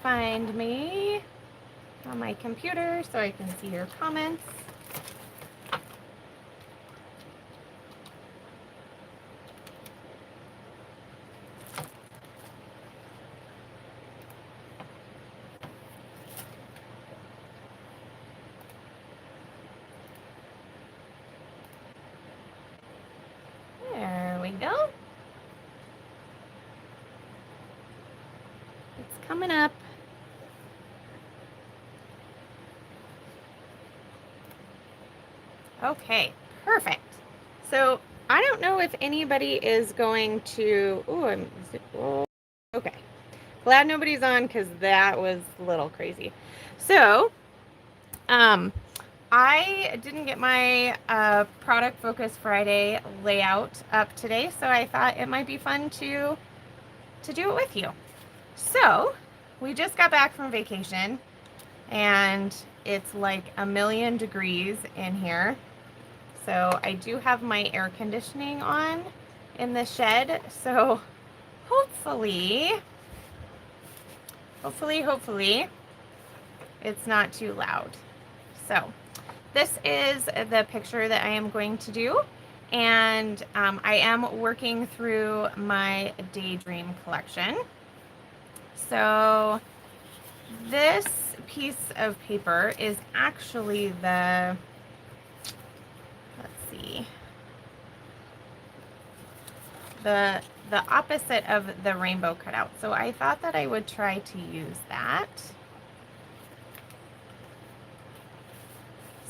find me on my computer so I can see your comments. There we go. It's coming up. Okay, perfect. So I don't know if anybody is going to, okay. Glad nobody's on because that was a little crazy. So, I didn't get my Product Focus Friday layout up today, so I thought it might be fun to do it with you. So, we just got back from vacation, and it's like a million degrees in here. So I do have my air conditioning on in the shed, so hopefully, it's not too loud. So this is the picture that I am going to do, and I am working through my Daydream collection. So this piece of paper is actually the, let's see, the opposite of the rainbow cutout. So I thought that I would try to use that.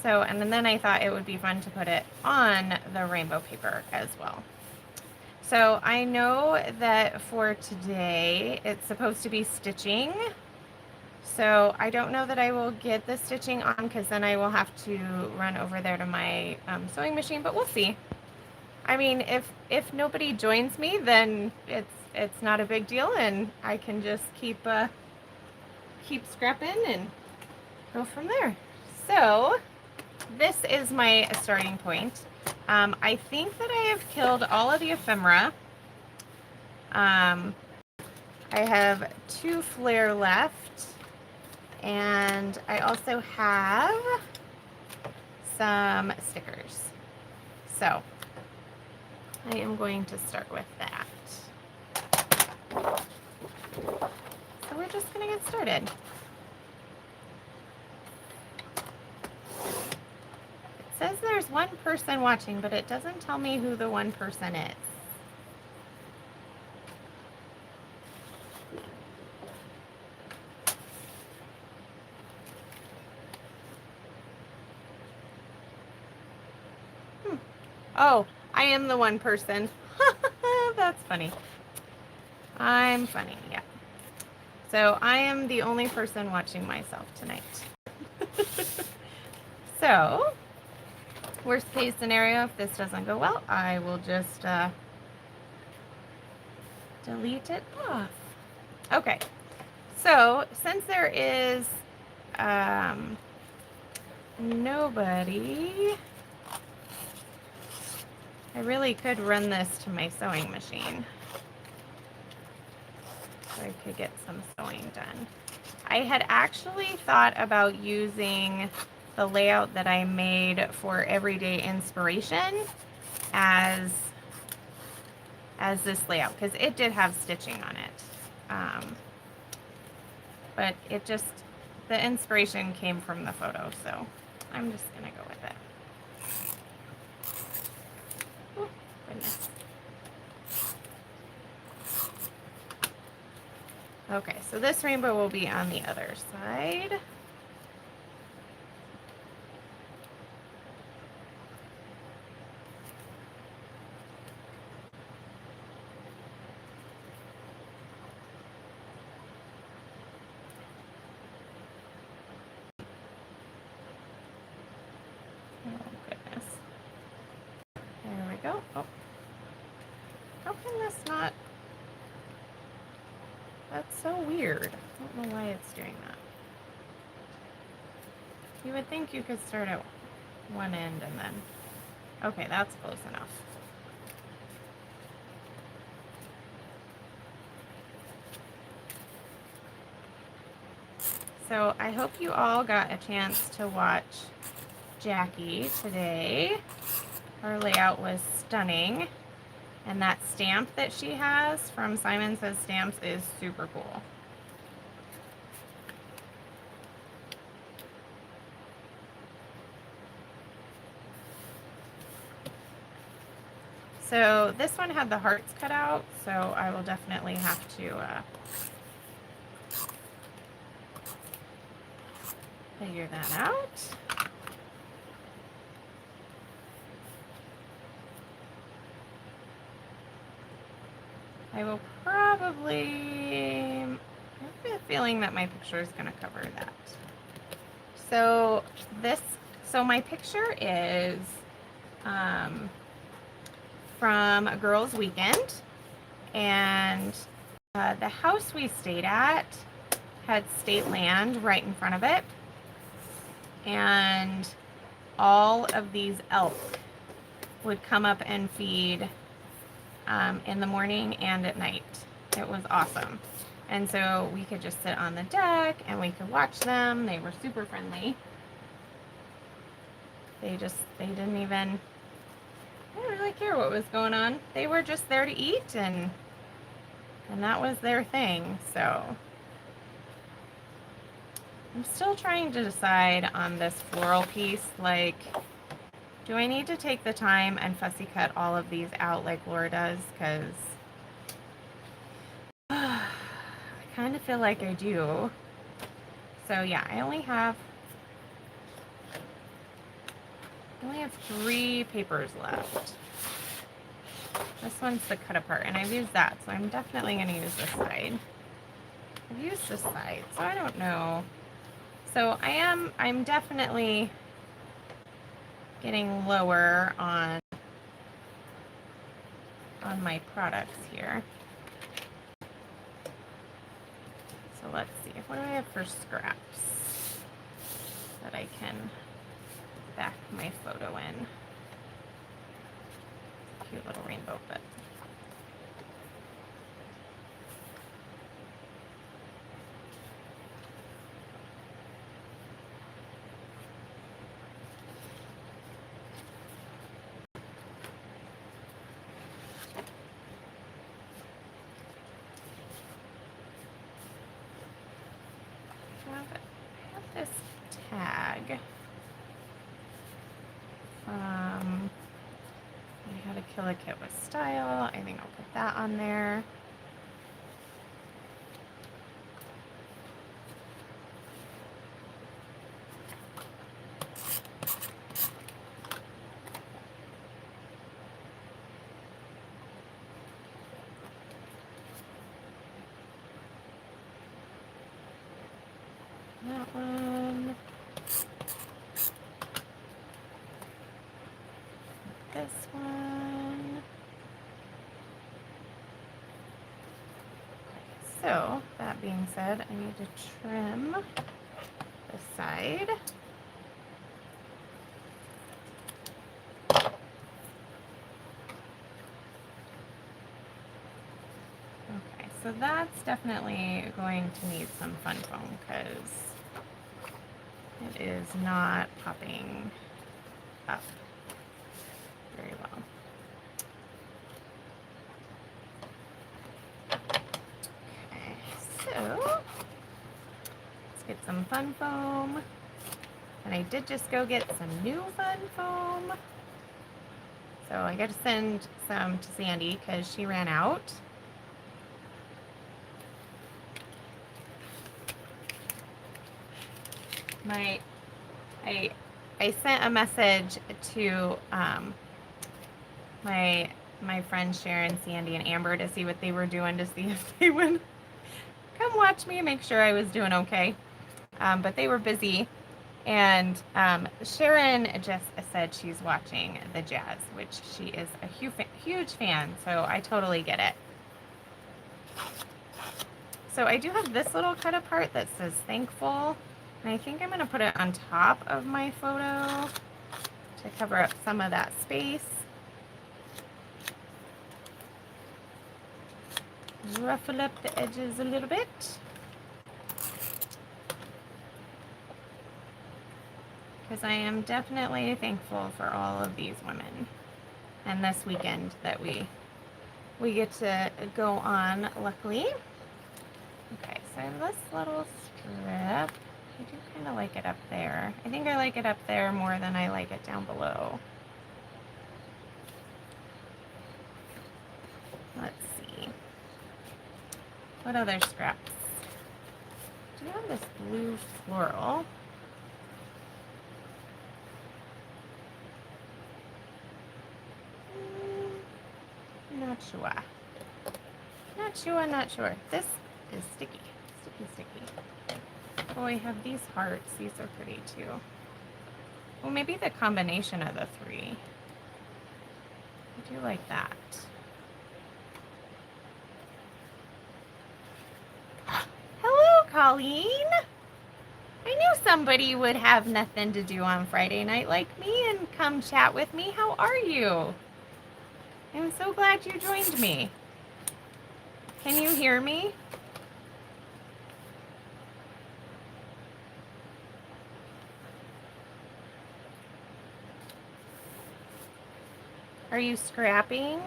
So, and then I thought it would be fun to put it on the rainbow paper as well. So I know that for today, it's supposed to be stitching. So I don't know that I will get the stitching on because then I will have to run over there to my sewing machine, but we'll see. I mean, if nobody joins me, then it's not a big deal, and I can just keep scrapping and go from there. So this is my starting point. I think that I have killed all of the ephemera. I have 2 flare left, and I also have some stickers. So I am going to start with that. So we're just going to get started. It says there's 1 person watching, but it doesn't tell me who the 1 person is. Oh, I am the 1 person. That's funny. I'm funny, yeah. So I am the only person watching myself tonight. So, worst case scenario, if this doesn't go well, I will just delete it off. Okay, so since there is nobody, I really could run this to my sewing machine so I could get some sewing done. I had actually thought about using the layout that I made for Everyday Inspiration as this layout, because it did have stitching on it. But it just, the inspiration came from the photo, so I'm just gonna go with it. Oh, goodness. Okay, so this rainbow will be on the other side. Oh, goodness. There we go. Oh. How can this not? That's so weird. I don't know why it's doing that. You would think you could start at one end and then... Okay, that's close enough. So I hope you all got a chance to watch Jackie today. Her layout was stunning. And that stamp that she has from Simon Says Stamps is super cool. So this one had the hearts cut out, so I will definitely have to figure that out. I will probably, I have a feeling that my picture is going to cover that. So my picture is from a girls' weekend, and the house we stayed at had state land right in front of it, and all of these elk would come up and feed in the morning and at night. It was awesome. And so we could just sit on the deck and we could watch them. They were super friendly. They didn't really care what was going on. They were just there to eat, and that was their thing. So I'm still trying to decide on this floral piece. Like, do I need to take the time and fussy cut all of these out like Laura does? Because I kind of feel like I do. So yeah, I only have 3 papers left. This one's the cut apart, and I've used that, so I'm definitely going to use this side. I've used this side, so I don't know. So I'm definitely getting lower on my products here. So let's see, what do I have for scraps that I can back my photo in? Cute little rainbow bit. I have this tag from How to Kill a Kit with Style. I think I'll put that on there. That one. This one. So, that being said, I need to trim this side. Okay, so that's definitely going to need some fun foam because it is not popping up very well. Okay, so let's get some fun foam. And I did just go get some new fun foam. So I got to send some to Sandy because she ran out. I sent a message to my friends Sharon, Sandy, and Amber to see what they were doing, to see if they would come watch me and make sure I was doing okay. But they were busy, and Sharon just said she's watching the Jazz, which she is a huge fan, so I totally get it. So I do have this little cut apart that says thankful. And I think I'm going to put it on top of my photo to cover up some of that space. Ruffle up the edges a little bit. because I am definitely thankful for all of these women and this weekend that we get to go on, luckily. Okay, so I have this little strip. I do kind of like it up there. I think I like it up there more than I like it down below. Let's see. What other scraps? Do you have this blue floral? Not sure. Not sure. This is sticky. Sticky. Oh, I have these hearts. These are pretty too. Well, maybe the combination of the three. I do like that. Hello, Colleen. I knew somebody would have nothing to do on Friday night like me and come chat with me. How are you? I'm so glad you joined me. Can you hear me? Are you scrapping?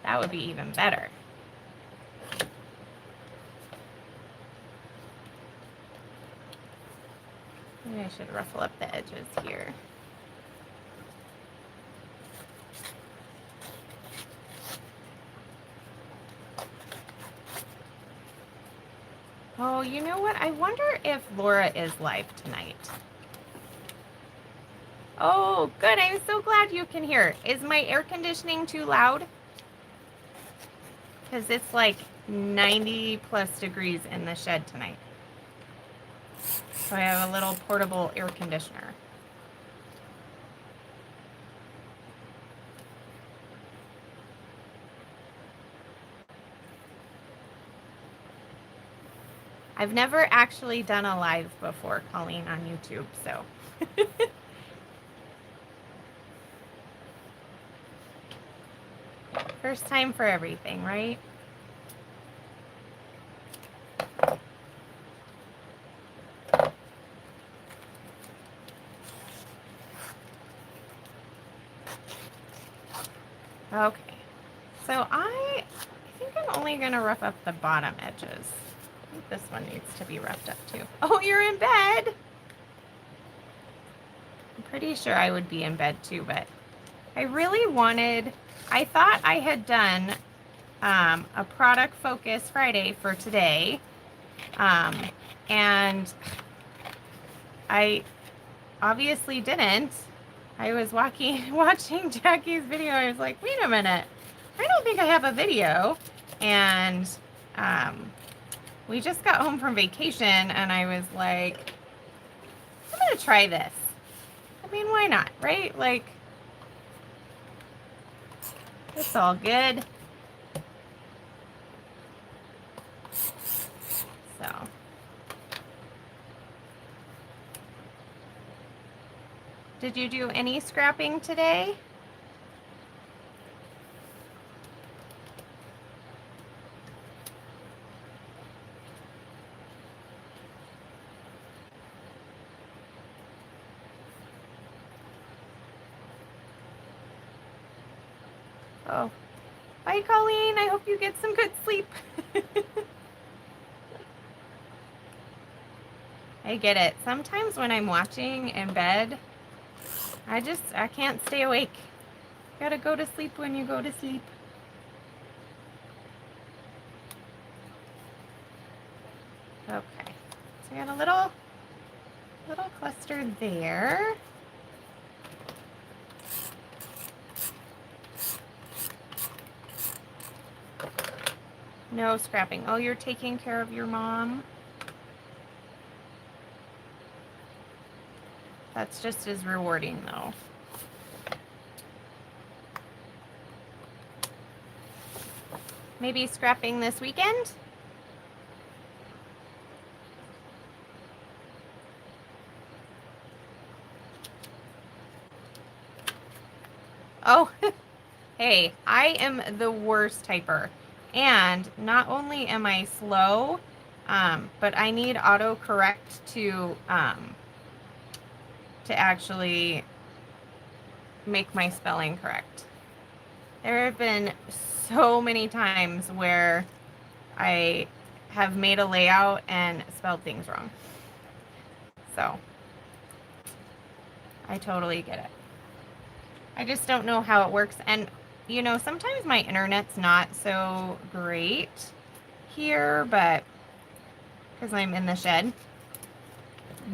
That would be even better. Maybe I should ruffle up the edges here. Oh, you know what? I wonder if Laura is live tonight. Oh, good. I'm so glad you can hear. Is my air conditioning too loud? Because it's like 90 plus degrees in the shed tonight. So I have a little portable air conditioner. I've never actually done a live before, Colleen, on YouTube, so. First time for everything, right? Okay, so I think I'm only gonna rough up the bottom edges. I think this one needs to be roughed up too. Oh, you're in bed? I'm pretty sure I would be in bed too, but I really wanted, I thought I had done a product focus Friday for today, and I obviously didn't. I was watching Jackie's video. I was like, wait a minute, I don't think I have a video. And we just got home from vacation, and I was like, I'm gonna try this. I mean, why not, right? Like, it's all good. So. Did you do any scrapping today? Oh, bye, Colleen. I hope you get some good sleep. I get it. Sometimes when I'm watching in bed, I can't stay awake. Gotta go to sleep when you go to sleep. Okay, so I got a little cluster there. No scrapping. Oh, you're taking care of your mom? That's just as rewarding, though. Maybe scrapping this weekend? Oh, hey, I am the worst typer. And not only am I slow, but I need autocorrect to actually make my spelling correct. There have been so many times where I have made a layout and spelled things wrong. So I totally get it. I just don't know how it works. And, you know, sometimes my internet's not so great here, but because I'm in the shed.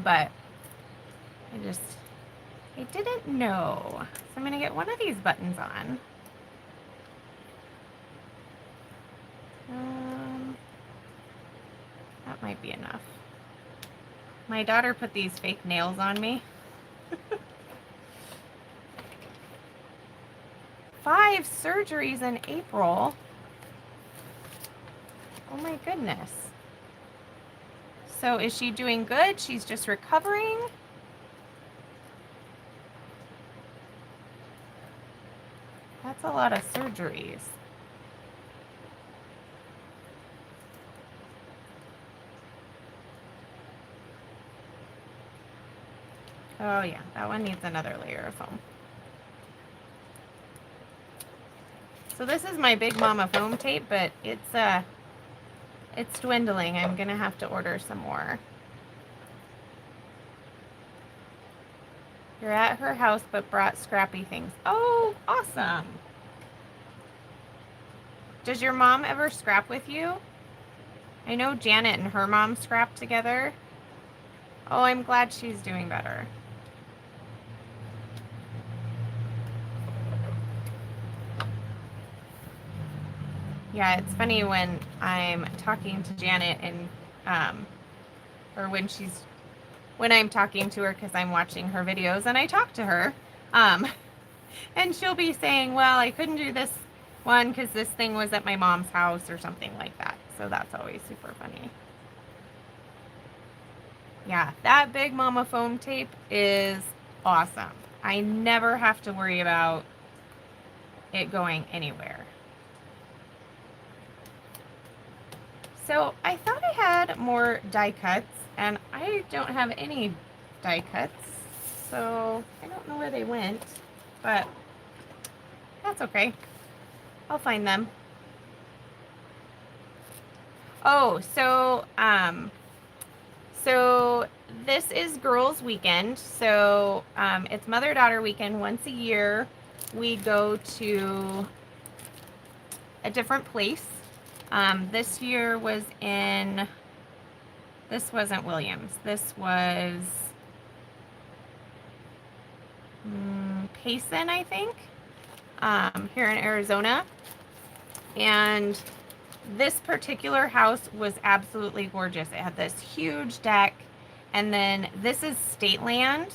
But I didn't know. So I'm going to get one of these buttons on. That might be enough. My daughter put these fake nails on me. 5 surgeries in April. Oh my goodness. So is she doing good? She's just recovering? That's a lot of surgeries. Oh yeah, that one needs another layer of foam. So this is my Big Mama foam tape, but it's dwindling. I'm gonna have to order some more. You're at her house, but brought scrappy things. Oh, awesome. Does your mom ever scrap with you? I know Janet and her mom scrap together. Oh, I'm glad she's doing better. Yeah, it's funny when I'm talking to Janet and, or when I'm talking to her because I'm watching her videos and I talk to her, and she'll be saying, well, I couldn't do this one because this thing was at my mom's house or something like that. So that's always super funny. Yeah, that Big Mama foam tape is awesome. I never have to worry about it going anywhere. So I thought I had more die cuts, and I don't have any die cuts, so I don't know where they went, but that's okay. I'll find them. Oh, so this is Girls Weekend. So it's Mother-Daughter Weekend. Once a year, we go to a different place. This year was this wasn't Williams. This was Payson, I think, here in Arizona. And this particular house was absolutely gorgeous. It had this huge deck, and then this is state land,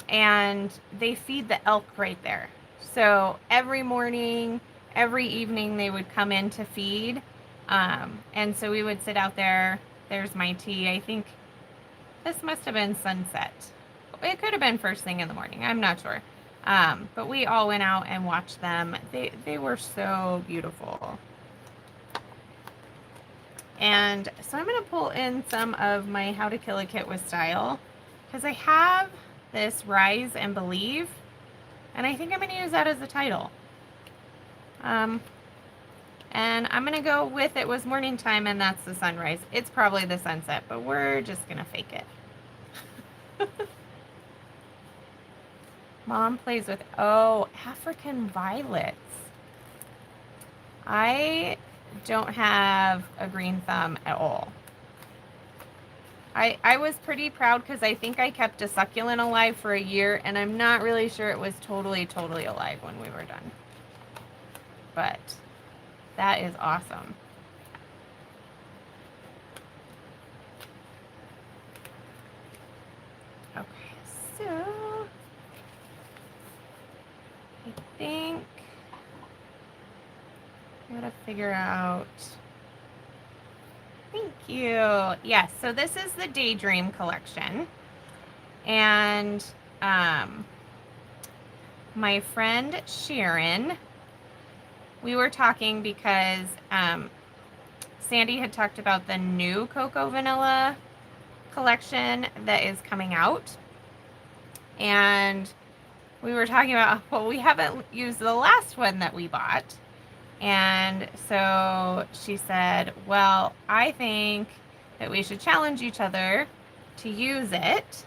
and they feed the elk right there. So every morning, every evening, they would come in to feed, and so we would sit out there. There's my tea. I think this must have been sunset. It could have been first thing in the morning. I'm not sure. But we all went out and watched them. They were so beautiful. And so I'm going to pull in some of my How to Kill a Kit with Style, because I have this Rise and Believe, and I think I'm going to use that as the title. And I'm going to go with It Was Morning Time, and that's the sunrise. It's probably the sunset, but we're just going to fake it. Mom plays with, African violets. I don't have a green thumb at all. I was pretty proud because I think I kept a succulent alive for a year, and I'm not really sure it was totally alive when we were done. But that is awesome. Okay, so I think I gotta figure out. Thank you. Yes, so this is the Daydream collection. And my friend Sharon, we were talking because Sandy had talked about the new Cocoa Vanilla collection that is coming out. And we were talking about, well, we haven't used the last one that we bought. And so she said, well, I think that we should challenge each other to use it.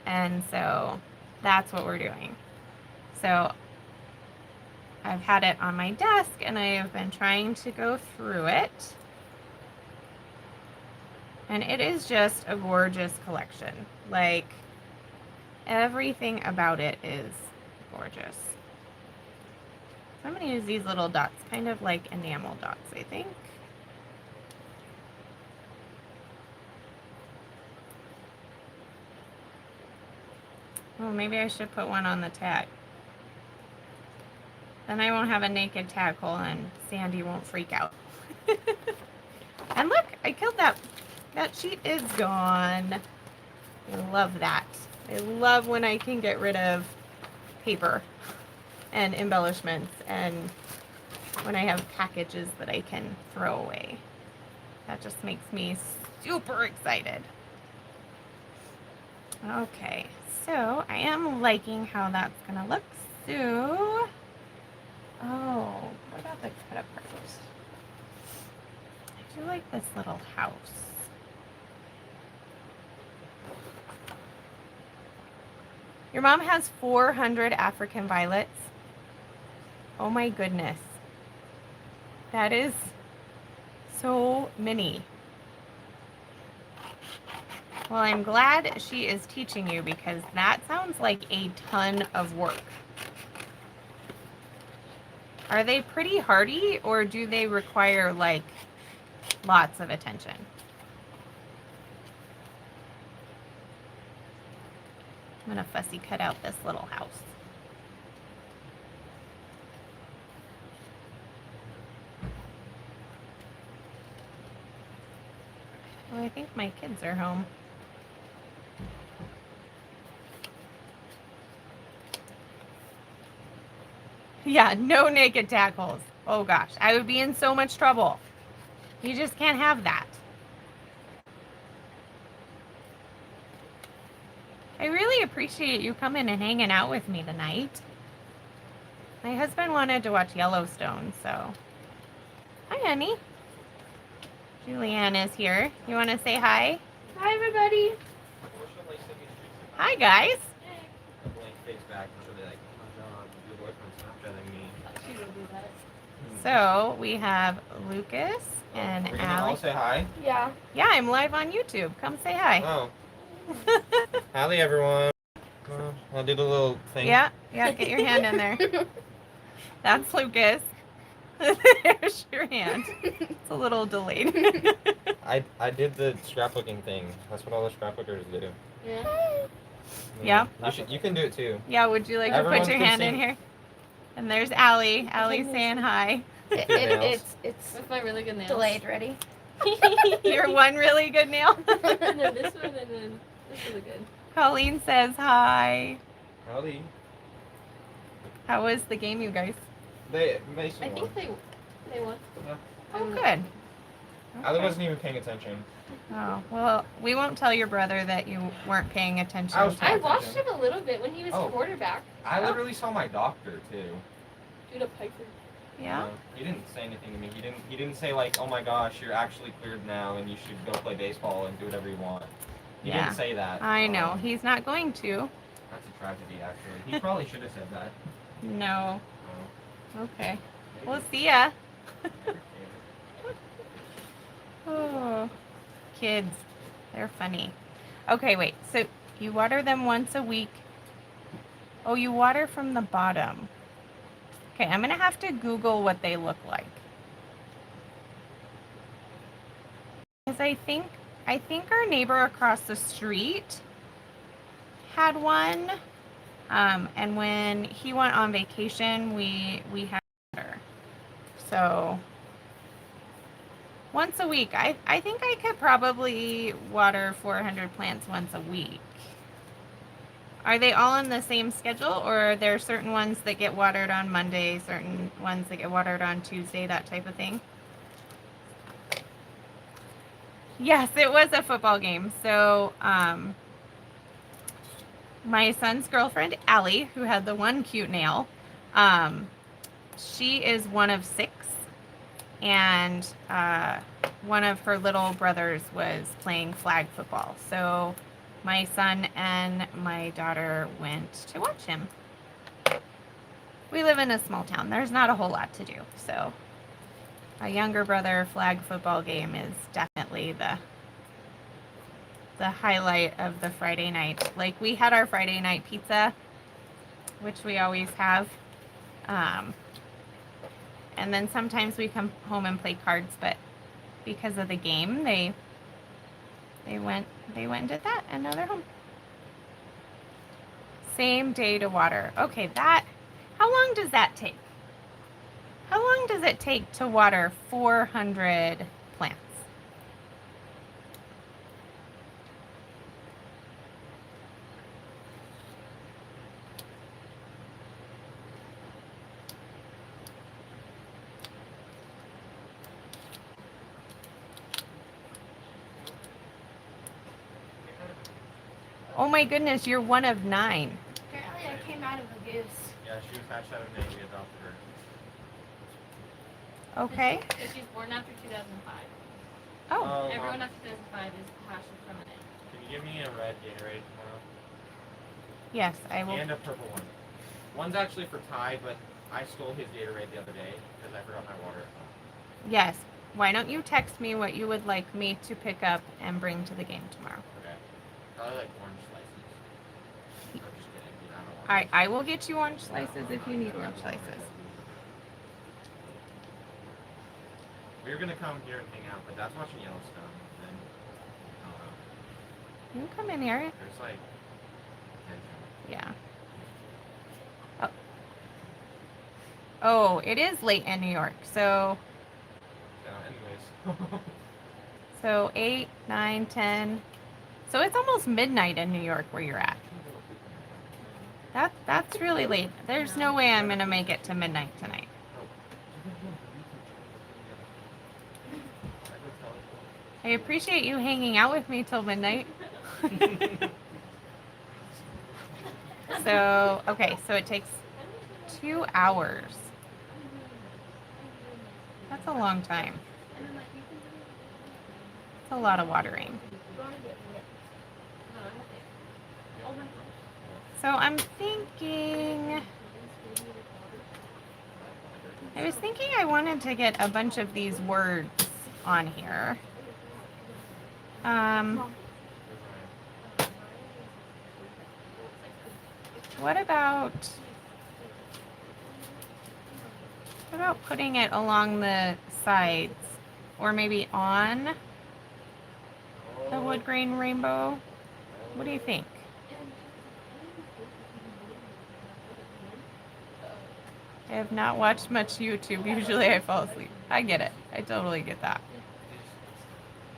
And so that's what we're doing. So I've had it on my desk and I have been trying to go through it. And it is just a gorgeous collection. Like, everything about it is gorgeous. So I'm going to use these little dots, kind of like enamel dots, I think. Oh, maybe I should put one on the tag. Then I won't have a naked tag hole and Sandy won't freak out. And look, I killed that. That sheet is gone. I love that. I love when I can get rid of paper and embellishments and when I have packages that I can throw away. That just makes me super excited. Okay, so I am liking how that's gonna look. So, oh, what about the cut apart? I do like this little house. Your mom has 400 African violets. Oh my goodness. That is so many. Well, I'm glad she is teaching you because that sounds like a ton of work. Are they pretty hardy or do they require like lots of attention? I'm gonna fussy cut out this little house. Well, I think my kids are home. Yeah, no naked tackles. Oh gosh, I would be in so much trouble. You just can't have that. I really appreciate you coming and hanging out with me tonight. My husband wanted to watch Yellowstone, so. Hi, honey. Julianne is here. You want to say hi? Hi, everybody. Hi, guys. So we have Lucas and Allie. All say hi. Yeah. Yeah, I'm live on YouTube. Come say hi. Oh. Howdy, everyone. I'll do the little thing. Yeah, get your hand in there. That's Lucas. There's your hand. It's a little delayed. I did the scrapbooking thing. That's what all the scrapbookers do. Yeah. You can do it too. Yeah, would you like to Everyone put your can hand in sing. here? And there's Allie. Allie saying hi. It's With my really good nails. delayed. Ready? Your one really good nail. No, this one and then this is a good. Colleen says hi. Howdy. How was the game, you guys? Mason I won. think they won. Oh, good. Allie Okay. wasn't even paying attention. Oh, well, we won't tell your brother that you weren't paying attention. I was to I it. watched him a little bit when he was Oh. quarterback. I literally saw my doctor too. Judah Piper. Yeah? He didn't say anything to me. He didn't say like, oh my gosh, you're actually cleared now and you should go play baseball and do whatever you want. He Yeah. didn't say that. I know. He's not going to. That's a tragedy, actually. He probably should have said that. No. Oh. Okay. We'll see ya. Oh, kids. They're funny. Okay, wait. So you water them once a week. Oh, you water from the bottom. Okay, I'm going to have to Google what they look like. Because I think our neighbor across the street had one. And when he went on vacation, we had water. So once a week. I think I could probably water 400 plants once a week. Are they all on the same schedule, or are there certain ones that get watered on Monday, certain ones that get watered on Tuesday, that type of thing? Yes, it was a football game. So my son's girlfriend, Allie, who had the one cute nail, she is one of 6. And one of her little brothers was playing flag football. So my son and my daughter went to watch him. We live in a small town. There's not a whole lot to do. So a younger brother flag football game is definitely the highlight of the Friday night. Like, we had our Friday night pizza, which we always have. And then sometimes we come home and play cards, but because of the game, they went and did that, and now they're home. Same day to water. Okay, how long does that take? How long does it take to water 400 plants? Oh my goodness, you're one of 9. Apparently, I came out of a goose. Yeah, she was hatched out of an egg. We adopted her. Okay. Because she's born after 2005. Oh, Everyone after 2005 is hatched from an egg. Can you give me a red Gatorade tomorrow? yes, I will. And a purple one. One's actually for Ty, but I stole his Gatorade the other day because I forgot my water. Yes. Why don't you text me what you would like me to pick up and bring to the game tomorrow? Okay. Probably like orange slices. I'm just kidding. I don't want I will get you orange slices if you need orange slices. We were gonna come here and hang out, but that's watching Yellowstone. And I don't know. You can come in here. There's like tension. Yeah. Oh, it is late in New York. So Anyways. 8, 9, 10. So it's almost midnight in New York where you're at. That's really late. There's no way I'm gonna make it to midnight tonight. I appreciate you hanging out with me till midnight. So, okay, so it takes 2 hours. That's a long time. It's a lot of watering. So I'm thinking, I was thinking I wanted to get a bunch of these words on here. What about putting it along the sides, or maybe on the wood grain rainbow? What do you think? I have not watched much YouTube. Usually I fall asleep. I get it. I totally get that.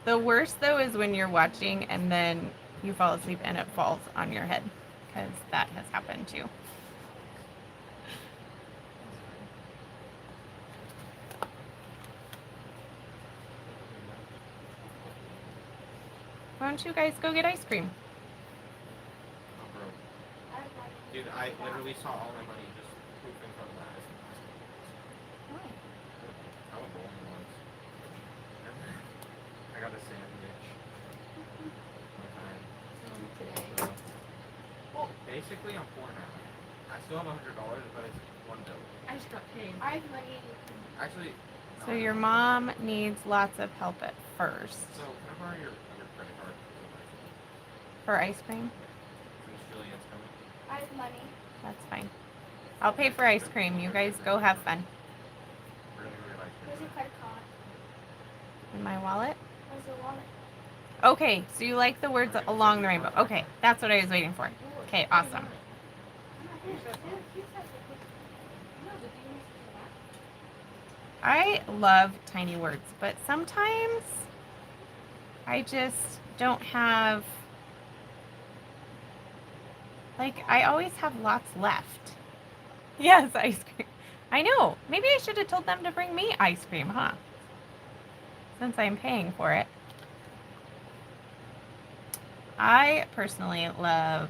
The worst, though, is when you're watching and then you fall asleep and it falls on your head, because that has happened too. Why don't you guys go get ice cream? I'm broke. Dude, I literally saw all my money just poof in front of my eyes. I went bowling once. I got a sandwich. One time. So, well, basically I'm poor now. I still have $100, but it's one bill. I just got paid. I have money. Actually, no, So I your don't. mom needs lots of help at first So, can I borrow your credit card? for ice cream. Since Julian's coming. I have money. That's fine. I'll pay for ice cream. You guys go have fun. We're gonna go get ice Where's cream. your credit card? In my wallet. Where's the wallet? Okay, so you like the words along the rainbow. Okay, that's what I was waiting for. Okay, awesome. I love tiny words, but sometimes I just don't have, like, I always have lots left. Yes, ice cream. I know. Maybe I should have told them to bring me ice cream, huh? Since I'm paying for it. I personally love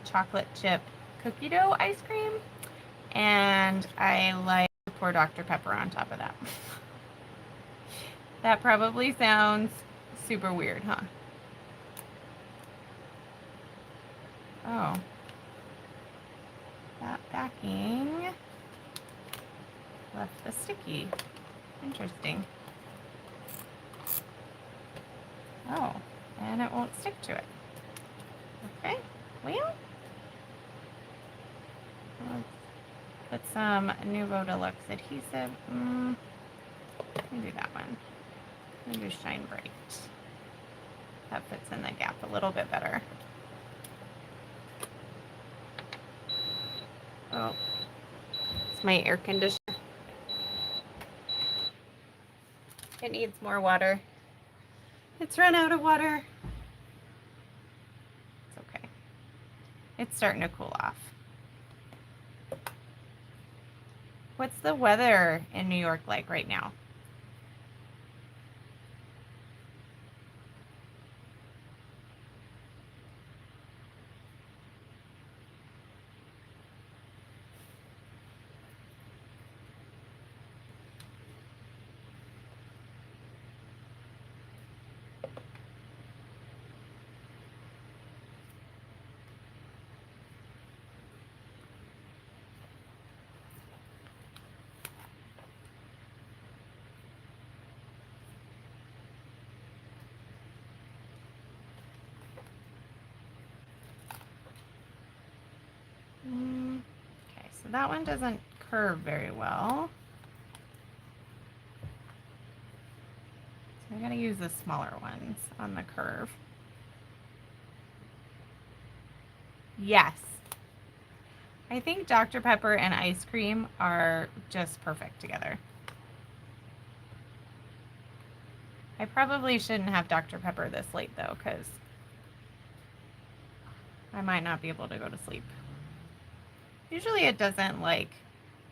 chocolate chip cookie dough ice cream, and I like to pour Dr. Pepper on top of that. That probably sounds super weird, huh? Oh. That backing left the sticky. Interesting. Oh, and it won't stick to it. Okay, well, let's put some Nuvo Deluxe adhesive. Let me do that one. Let me do Shine Bright. That fits in the gap a little bit better. Oh, it's my air conditioner. It needs more water. It's run out of water. It's okay. It's starting to cool off. What's the weather in New York like right now? Okay, so that one doesn't curve very well. So I gotta use the smaller ones on the curve. Yes. I think Dr. Pepper and ice cream are just perfect together. I probably shouldn't have Dr. Pepper this late though, because I might not be able to go to sleep. Usually it doesn't like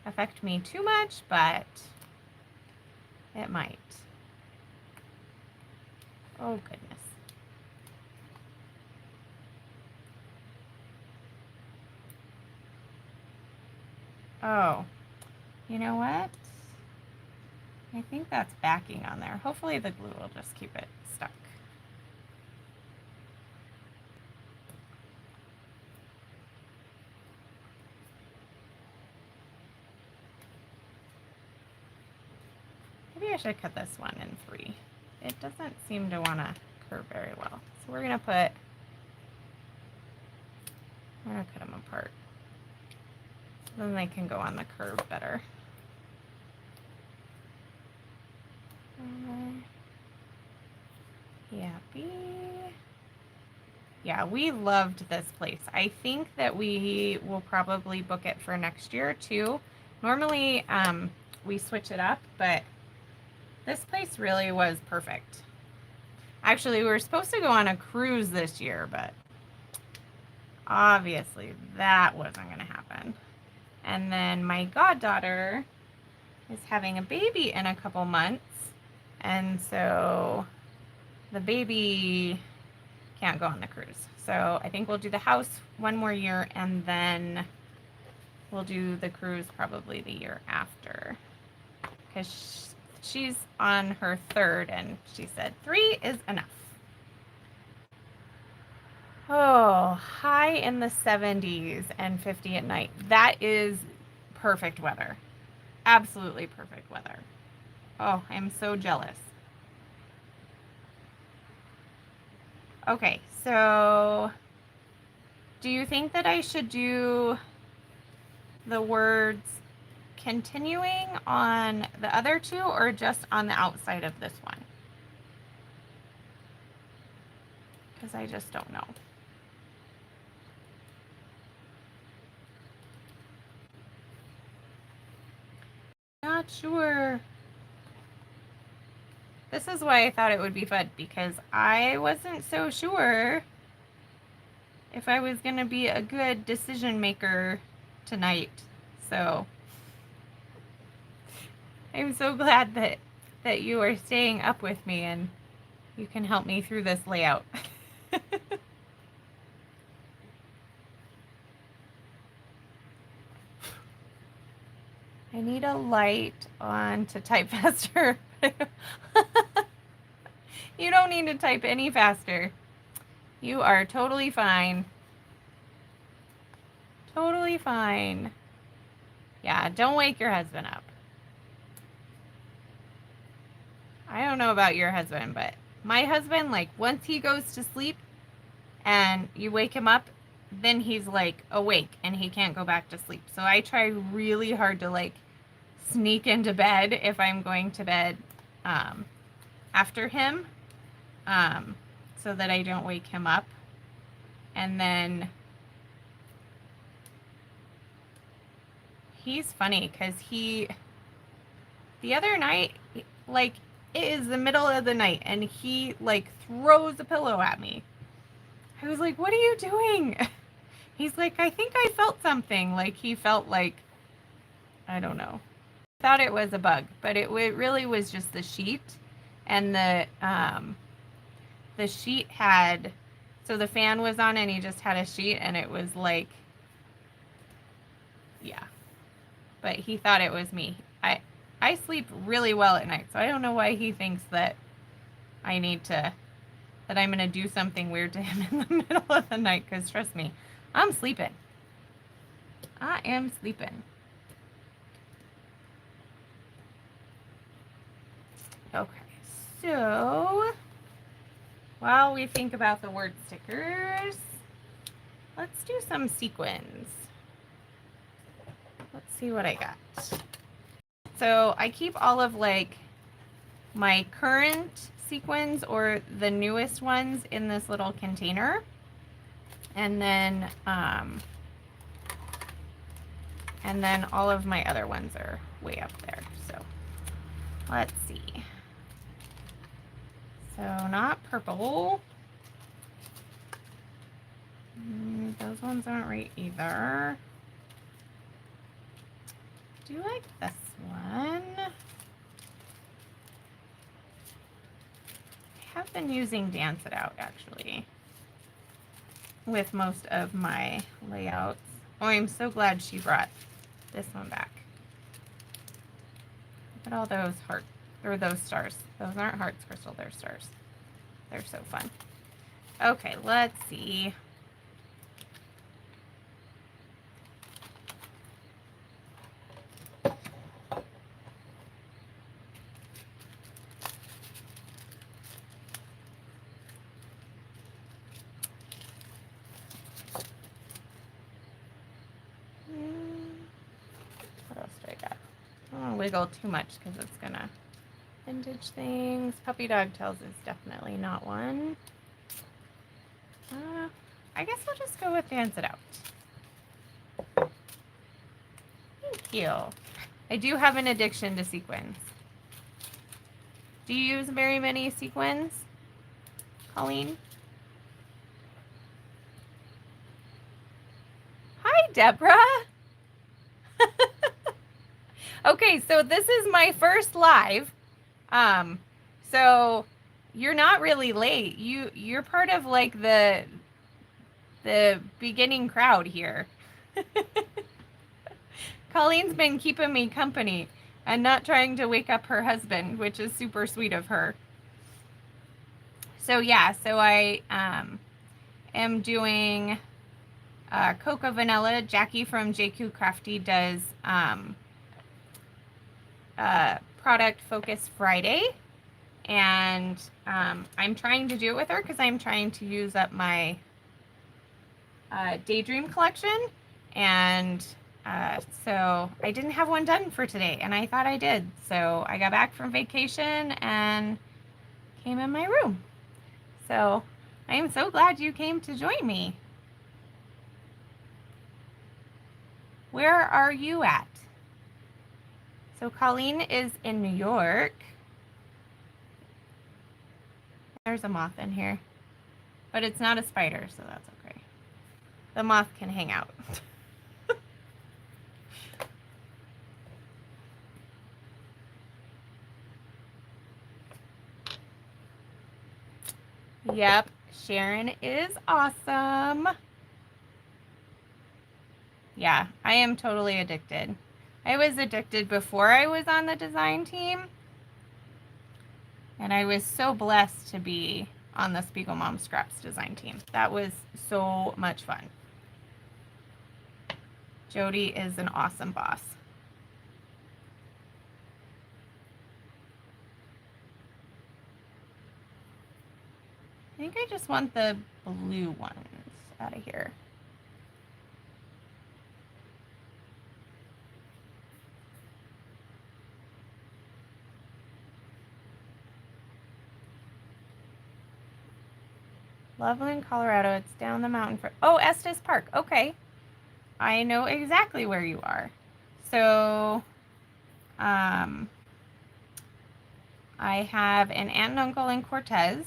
affect me too much, but it might. Oh goodness. Oh, you know what? I think that's backing on there. Hopefully the glue will just keep it stuck. Maybe I should cut this one in 3. It doesn't seem to want to curve very well. So we're going to cut them apart. So then they can go on the curve better. Yeah, we loved this place. I think that we will probably book it for next year too. Normally we switch it up, but this place really was perfect. Actually, we were supposed to go on a cruise this year, but obviously that wasn't going to happen. And then my goddaughter is having a baby in a couple months, and so the baby can't go on the cruise. So I think we'll do the house one more year, and then we'll do the cruise probably the year after, because she's on her 3rd, and she said 3 is enough. Oh, high in the 70s and 50 at night. That is perfect weather. Absolutely perfect weather. Oh, I'm so jealous. Okay, so do you think that I should do the words continuing on the other 2 or just on the outside of this one? Because I just don't know. Not sure. This is why I thought it would be fun, because I wasn't so sure if I was going to be a good decision maker tonight. So I'm so glad that you are staying up with me and you can help me through this layout. I need a light on to type faster. You don't need to type any faster. You are totally fine. Totally fine. Yeah, don't wake your husband up. I don't know about your husband, but my husband, like, once he goes to sleep and you wake him up, then he's, like, awake and he can't go back to sleep. So I try really hard to, like, sneak into bed if I'm going to bed after him, so that I don't wake him up. And then he's funny because the other night, like, it is the middle of the night and he, like, throws a pillow at me. I was like, what are you doing? He's like, I think I felt something. Like, he felt like, I don't know. Thought it was a bug, but it really was just the sheet. And the sheet had, so the fan was on and he just had a sheet and it was like, yeah. But he thought it was me. I sleep really well at night, so I don't know why he thinks that I'm going to do something weird to him in the middle of the night, because trust me, I'm sleeping. I am sleeping. Okay, so while we think about the word stickers, let's do some sequins. Let's see what I got. So I keep all of, like, my current sequins or the newest ones in this little container. And then all of my other ones are way up there. So let's see. So not purple. Those ones aren't right either. Do you like this one? I have been using Dance It Out, actually, with most of my layouts. Oh, I'm so glad she brought this one back. Look at all those hearts, or those stars. Those aren't hearts, Crystal, they're stars. They're so fun. Okay, let's see. What else do I got? I don't want to wiggle too much because it's gonna vintage things. Puppy Dog Tales is definitely not one. I guess I'll just go with Dance It Out. Thank you. I do have an addiction to sequins. Do you use very many sequins, Colleen? Hi, Deborah. Okay, so this is my first live. So you're not really late. You're part of, like, the beginning crowd here. Colleen's been keeping me company and not trying to wake up her husband, which is super sweet of her. So yeah, so I am doing Cocoa Vanilla. Jackie from JQ Crafty does Product Focus Friday, and I'm trying to do it with her because I'm trying to use up my Daydream collection, and so I didn't have one done for today, and I thought I did. So I got back from vacation and came in my room. So I am so glad you came to join me. Where are you at? So Colleen is in New York. There's a moth in here, but it's not a spider, so that's okay. The moth can hang out. Yep, Sharon is awesome. Yeah, I am totally addicted. I was addicted before I was on the design team. And I was so blessed to be on the Spiegel Mom Scraps design team. That was so much fun. Jody is an awesome boss. I think I just want the blue ones out of here. Loveland, Colorado. It's down the mountain for... Oh, Estes Park. Okay. I know exactly where you are. So, I have an aunt and uncle in Cortez,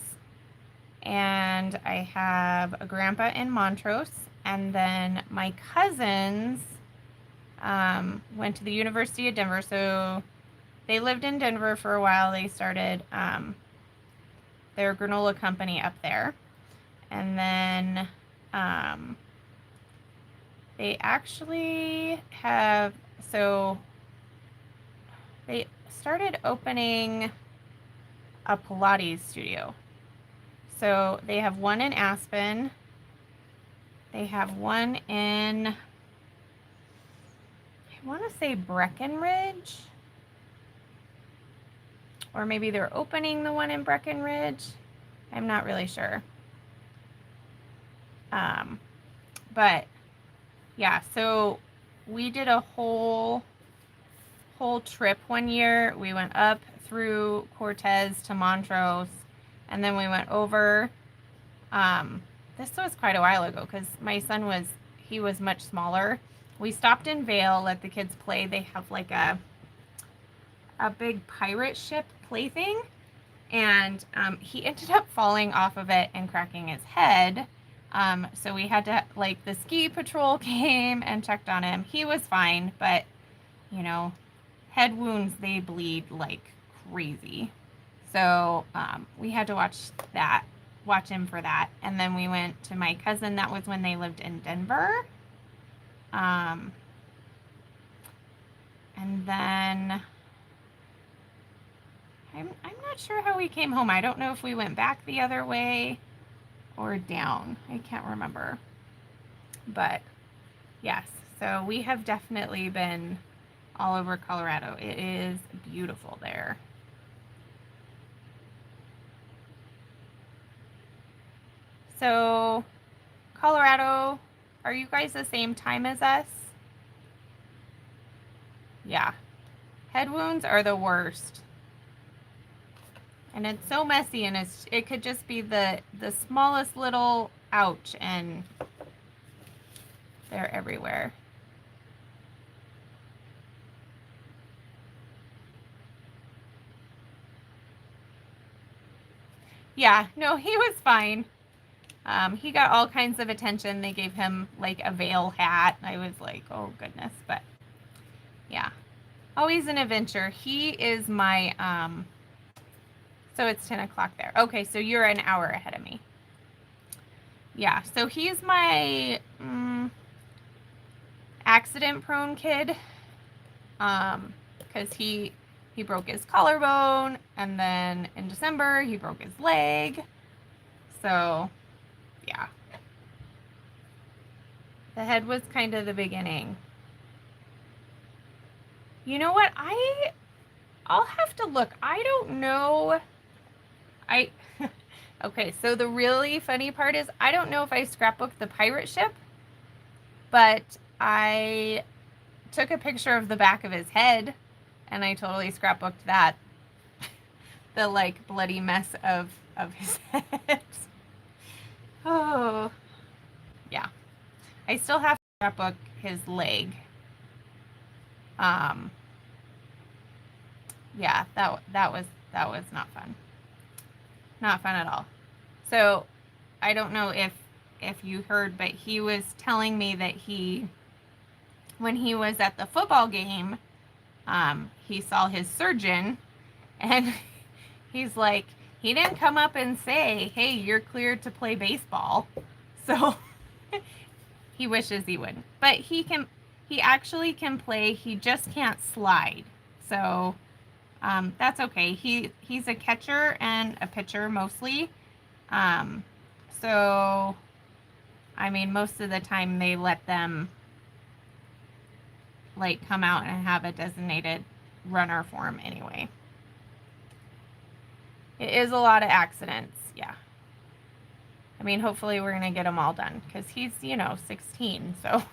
and I have a grandpa in Montrose, and then my cousins went to the University of Denver. So they lived in Denver for a while. They started their granola company up there. And then they actually have, so they started opening a Pilates studio. So they have one in Aspen. They have one in, I want to say Breckenridge. Or maybe they're opening the one in Breckenridge. I'm not really sure. But yeah, so we did a whole trip one year. We went up through Cortez to Montrose, and then we went over. This was quite a while ago because my son he was much smaller. We stopped in Vail, let the kids play. They have like a big pirate ship plaything, and he ended up falling off of it and cracking his head. So we had to, like, the ski patrol came and checked on him. He was fine, but, you know, head wounds, they bleed like crazy. So we had to watch him for that. And then we went to my cousin. That was when they lived in Denver. And then I'm not sure how we came home. I don't know if we went back the other way or down. I can't remember. But yes, so we have definitely been all over Colorado. It is beautiful there. So Colorado, are you guys the same time as us? Yeah. Head wounds are the worst. And it's so messy, and it could just be the smallest little ouch, and they're everywhere. Yeah, no, he was fine. He got all kinds of attention. They gave him like a Vail hat. I was like, oh goodness, but yeah, always an adventure. He is my, so it's 10 o'clock there. Okay, so you're an hour ahead of me. Yeah, so he's my accident-prone kid, because he broke his collarbone, and then in December he broke his leg. So, yeah. The head was kind of the beginning. You know what? I'll have to look. I don't know. Okay, so the really funny part is I don't know if I scrapbooked the pirate ship, but I took a picture of the back of his head, and I totally scrapbooked that. The like bloody mess of his head. Oh, yeah. I still have to scrapbook his leg. Yeah, that was not fun. Not fun at all. So I don't know if you heard, but he was telling me that when he was at the football game, he saw his surgeon, and he's like, he didn't come up and say, hey, you're cleared to play baseball. So he wishes he would. But he he actually can play. He just can't slide. So that's okay. He's a catcher and a pitcher mostly. So I mean, most of the time they let them like come out and have a designated runner for him anyway. It is a lot of accidents, yeah. I mean, hopefully we're gonna get them all done because he's, 16, so.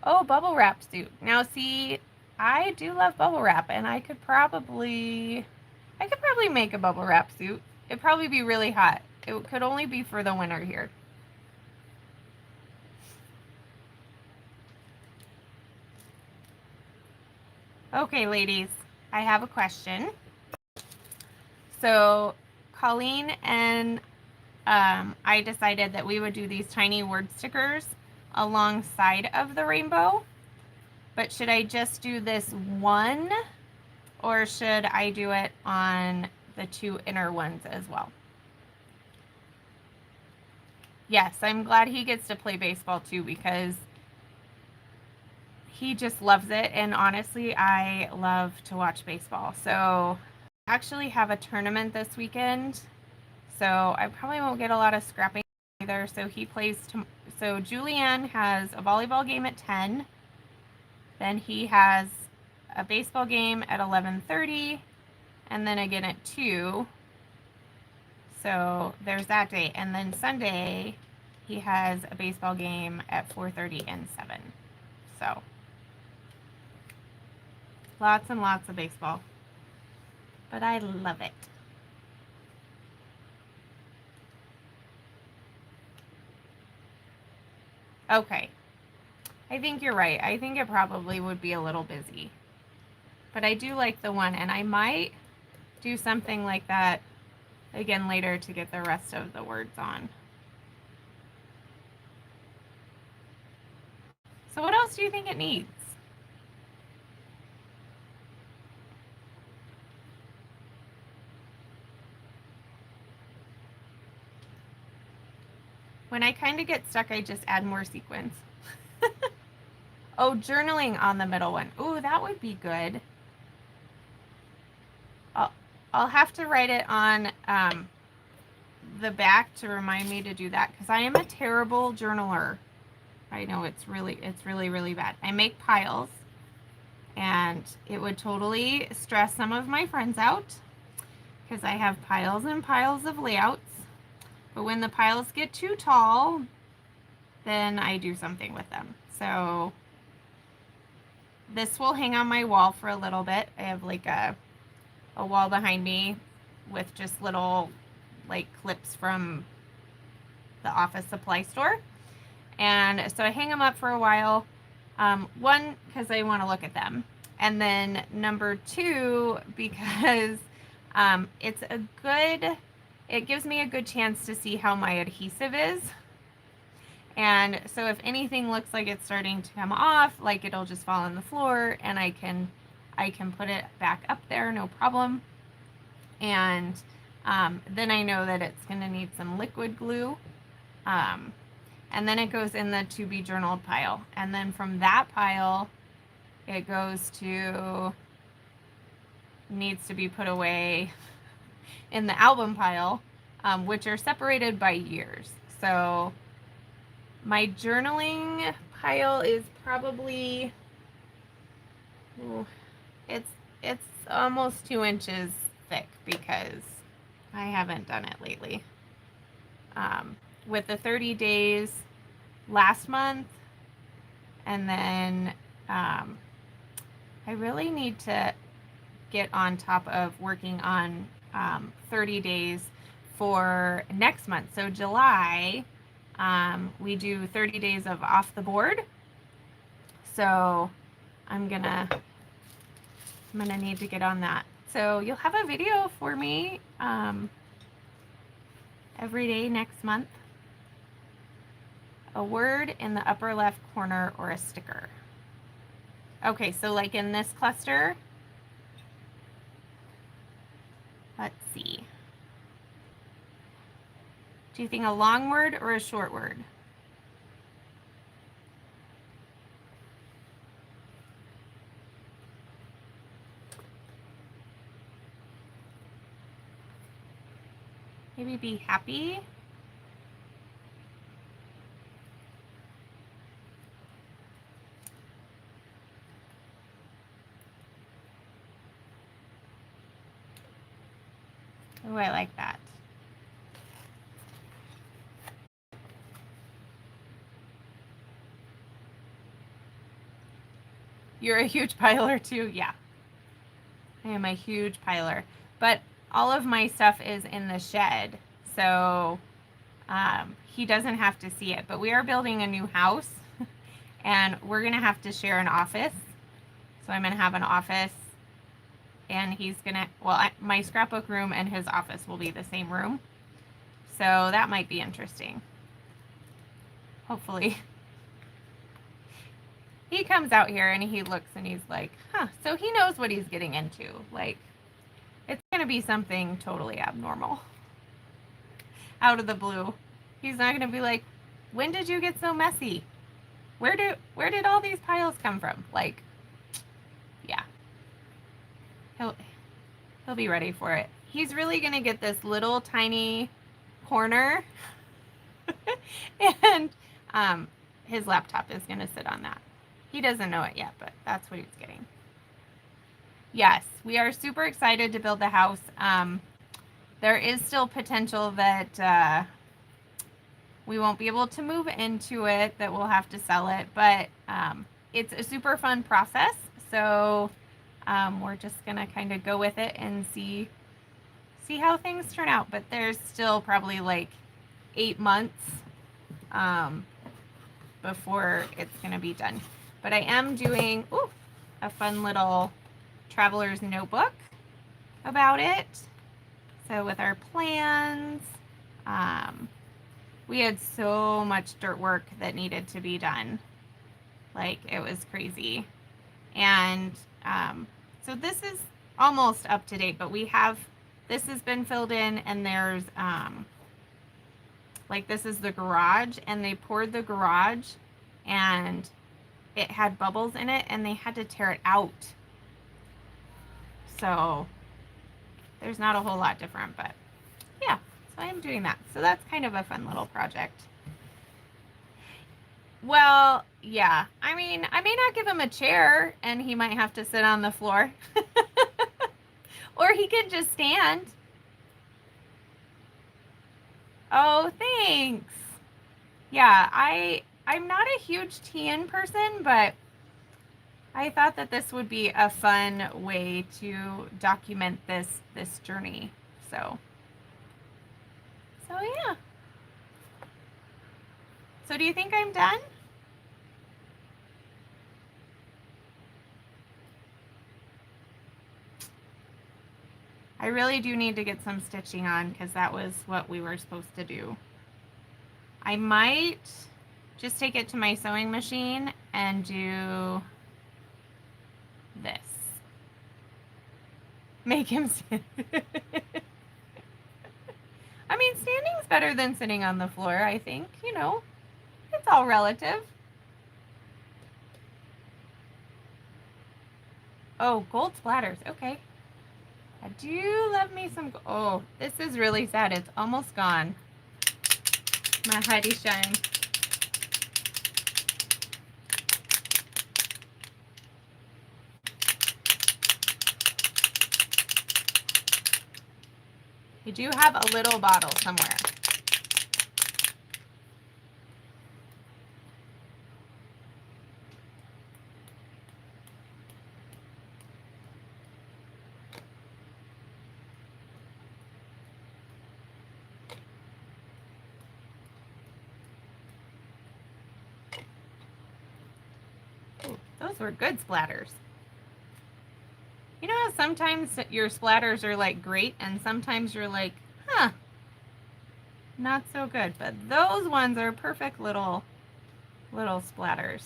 Oh, bubble wrap suit. Now see, I do love bubble wrap, and I could probably make a bubble wrap suit. It'd probably be really hot. It could only be for the winter here. Okay, ladies, I have a question. So Colleen and I decided that we would do these tiny word stickers alongside of the rainbow. But should I just do this one, or should I do it on the two inner ones as well? Yes, I'm glad he gets to play baseball too, because he just loves it. And honestly, I love to watch baseball. So I actually have a tournament this weekend, so I probably won't get a lot of scrapping either. So he plays, so Julianne has a volleyball game at 10. Then he has a baseball game at 11:30, and then again at 2. So there's that day. And then Sunday, he has a baseball game at 4:30 and 7. So lots and lots of baseball. But I love it. Okay. I think you're right. I think it probably would be a little busy. But I do like the one, and I might do something like that again later to get the rest of the words on. So what else do you think it needs? When I kind of get stuck, I just add more sequins. Oh, journaling on the middle one. Ooh, that would be good. I'll have to write it on the back to remind me to do that, because I am a terrible journaler. I know it's really, really bad. I make piles, and it would totally stress some of my friends out because I have piles and piles of layouts. But when the piles get too tall, then I do something with them. So this will hang on my wall for a little bit. I have like a wall behind me with just little like clips from the office supply store. And so I hang them up for a while. One, because I want to look at them. And then number 2, because it gives me a good chance to see how my adhesive is. And so if anything looks like it's starting to come off, like it'll just fall on the floor, and I can put it back up there, no problem. And then I know that it's going to need some liquid glue. And then it goes in the to be journaled pile. And then from that pile, it goes to, needs to be put away in the album pile, which are separated by years. So my journaling pile is probably, it's almost 2 inches thick, because I haven't done it lately. With the 30 days last month, and then I really need to get on top of working on 30 days for next month. So July, we do 30 days of off the board. So I'm gonna need to get on that. So you'll have a video for me every day next month. A word in the upper left corner, or a sticker. Okay, so like in this cluster, let's see. Do you think a long word or a short word? Maybe be happy. Oh, I like that. You're a huge piler too? Yeah. I am a huge piler. But all of my stuff is in the shed, so he doesn't have to see it. But we are building a new house, and we're going to have to share an office. So I'm going to have an office, and he's going to, well, my scrapbook room and his office will be the same room. So that might be interesting. Hopefully. He comes out here and he looks and he's like, huh, so he knows what he's getting into. Like, it's going to be something totally abnormal. Out of the blue. He's not going to be like, when did you get so messy? Where did all these piles come from? Like, yeah. He'll be ready for it. He's really going to get this little tiny corner. And his laptop is going to sit on that. He doesn't know it yet, but that's what he's getting. Yes, we are super excited to build the house. There is still potential that we won't be able to move into it, that we'll have to sell it, but it's a super fun process. So we're just going to kind of go with it and see how things turn out. But there's still probably like 8 months before it's going to be done. But I am doing a fun little traveler's notebook about it. So with our plans, we had so much dirt work that needed to be done. Like, it was crazy. And so this is almost up to date, but this has been filled in, and there's, like, this is the garage, and they poured the garage, and it had bubbles in it, and they had to tear it out. So there's not a whole lot different, but yeah, so I'm doing that. So that's kind of a fun little project. Well, yeah, I mean, I may not give him a chair and he might have to sit on the floor. Or he could just stand. Oh, thanks. Yeah, I'm not a huge TN person, but I thought that this would be a fun way to document this journey. So yeah. So do you think I'm done? I really do need to get some stitching on, because that was what we were supposed to do. I might just take it to my sewing machine and do this. Make him sit. I mean, standing's better than sitting on the floor, I think. You know, it's all relative. Oh, gold splatters. Okay. I do love me some. Oh, this is really sad. It's almost gone. My Heidi Shine. You do have a little bottle somewhere. Ooh, those were good splatters. You know how sometimes your splatters are like great, and sometimes you're like, huh, not so good. But those ones are perfect little splatters.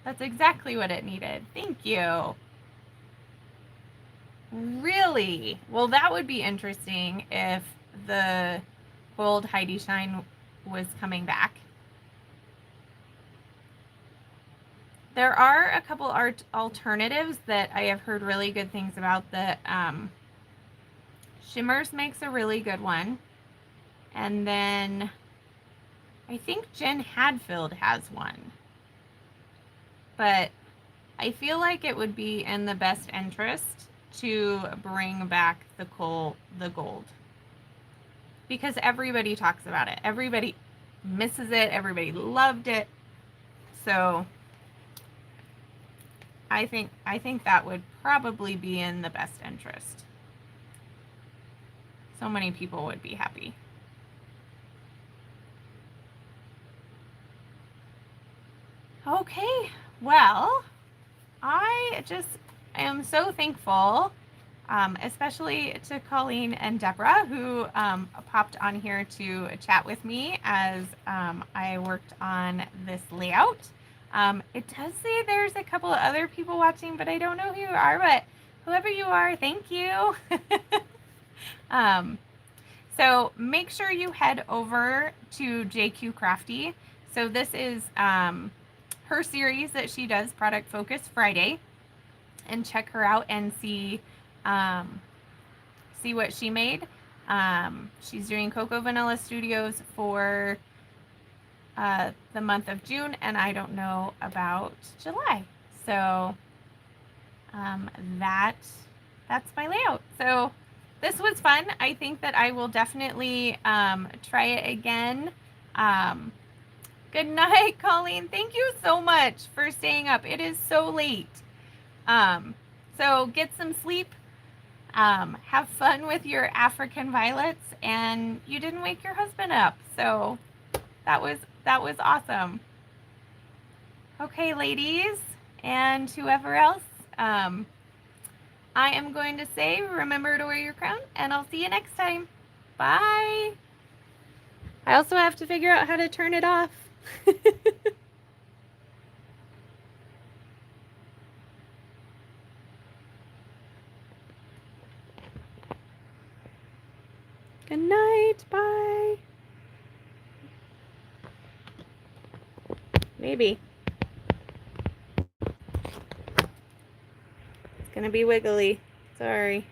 That's exactly what it needed. Thank you. Really? Well, that would be interesting if the gold Heidi Shine was coming back. There are a couple alternatives that I have heard really good things about. That Shimmers makes a really good one. And then I think Jen Hadfield has one. But I feel like it would be in the best interest to bring back the gold. Because everybody talks about it. Everybody misses it. Everybody loved it. So I think that would probably be in the best interest. So many people would be happy. Okay, well, I just am so thankful, especially to Colleen and Deborah, who popped on here to chat with me as I worked on this layout. It does say there's a couple of other people watching, but I don't know who you are, but whoever you are, thank you. So make sure you head over to JQ Crafty. So this is her series that she does, Product Focus Friday, and check her out and see what she made. She's doing Cocoa Vanilla Studios for the month of June, and I don't know about July. So that's my layout. So this was fun. I think that I will definitely try it again. Good night, Colleen. Thank you so much for staying up. It is so late. So get some sleep. Have fun with your African violets, and you didn't wake your husband up. So that was awesome. Okay, ladies, and whoever else, I am going to say, remember to wear your crown, and I'll see you next time. Bye. I also have to figure out how to turn it off. Good night. Bye. Maybe. It's gonna be wiggly. Sorry.